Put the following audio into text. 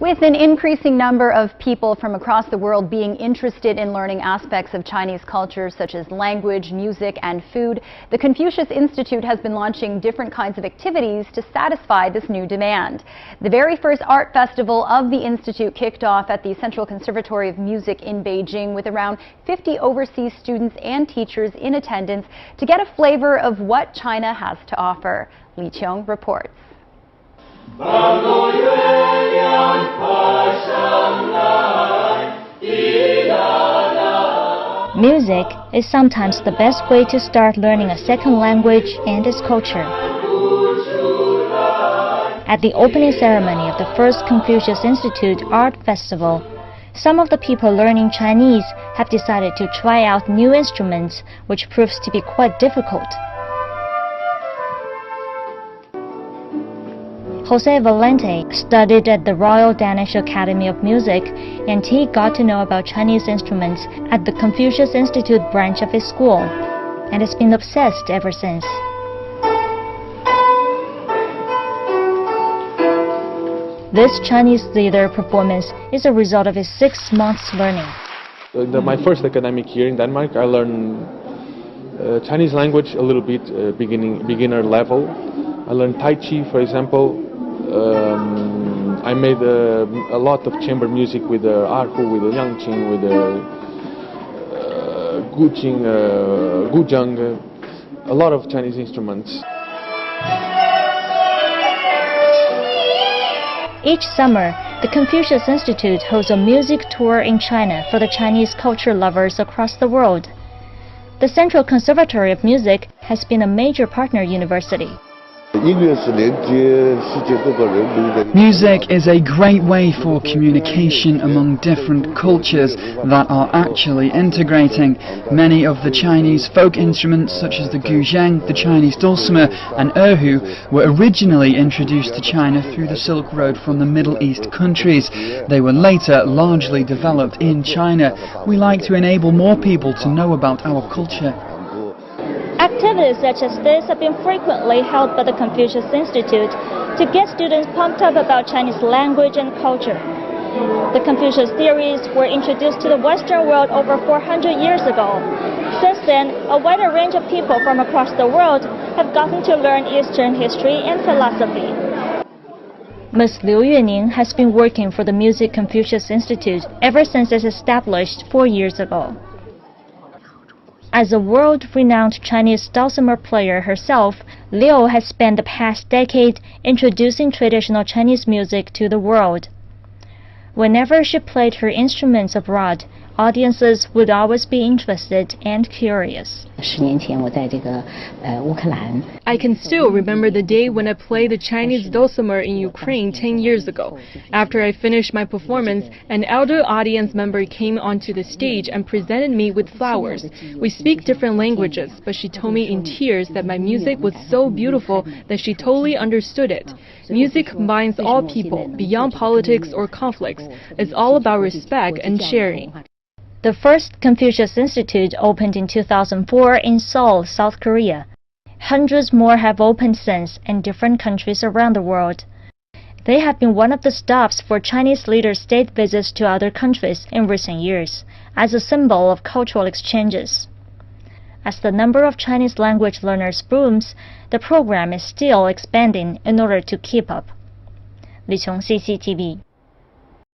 With an increasing number of people from across the world being interested in learning aspects of Chinese culture such as language, music, and food, the Confucius Institute has been launching different kinds of activities to satisfy this new demand. The very first art festival of the Institute kicked off at the Central Conservatory of Music in Beijing with around 50 overseas students and teachers in attendance to get a flavor of what China has to offer. Li Qiong reports. Music is sometimes the best way to start learning a second language and its culture. At the opening ceremony of the first Confucius Institute Art Festival, some of the people learning Chinese have decided to try out new instruments, which proves to be quite difficult. Jose Valente studied at the Royal Danish Academy of Music, and he got to know about Chinese instruments at the Confucius Institute branch of his school, and has been obsessed ever since. This Chinese theater performance is a result of his 6 months learning. My first academic year in Denmark, I learned Chinese language a little bit, beginner level. I learned Tai Chi, for example. I made a lot of chamber music with the erhu, with the yangqing, with the guqing, guzheng, a lot of Chinese instruments. Each summer, the Confucius Institute holds a music tour in China for the Chinese culture lovers across the world. The Central Conservatory of Music has been a major partner university. Music is a great way for communication among different cultures that are actually integrating. Many of the Chinese folk instruments such as the guzheng, the Chinese dulcimer and erhu were originally introduced to China through the Silk Road from the Middle East countries. They were later largely developed in China. We like to enable more people to know about our culture. Activities such as this have been frequently held by the Confucius Institute to get students pumped up about Chinese language and culture. The Confucius theories were introduced to the Western world over 400 years ago. Since then, a wider range of people from across the world have gotten to learn Eastern history and philosophy. Ms. Liu Yuening has been working for the Music Confucius Institute ever since it was established 4 years ago. As a world-renowned Chinese dulcimer player herself, Liu has spent the past decade introducing traditional Chinese music to the world. Whenever she played her instruments abroad, audiences would always be interested and curious. I can still remember the day when I played the Chinese dulcimer in Ukraine 10 years ago. After I finished my performance, an elder audience member came onto the stage and presented me with flowers. We speak different languages, but she told me in tears that my music was so beautiful that she totally understood it. Music combines all people, beyond politics or conflicts. It's all about respect and sharing. The first Confucius Institute opened in 2004 in Seoul, South Korea. Hundreds more have opened since in different countries around the world. They have been one of the stops for Chinese leaders' state visits to other countries in recent years, as a symbol of cultural exchanges. As the number of Chinese language learners booms, the program is still expanding in order to keep up. Li Qiong, CCTV.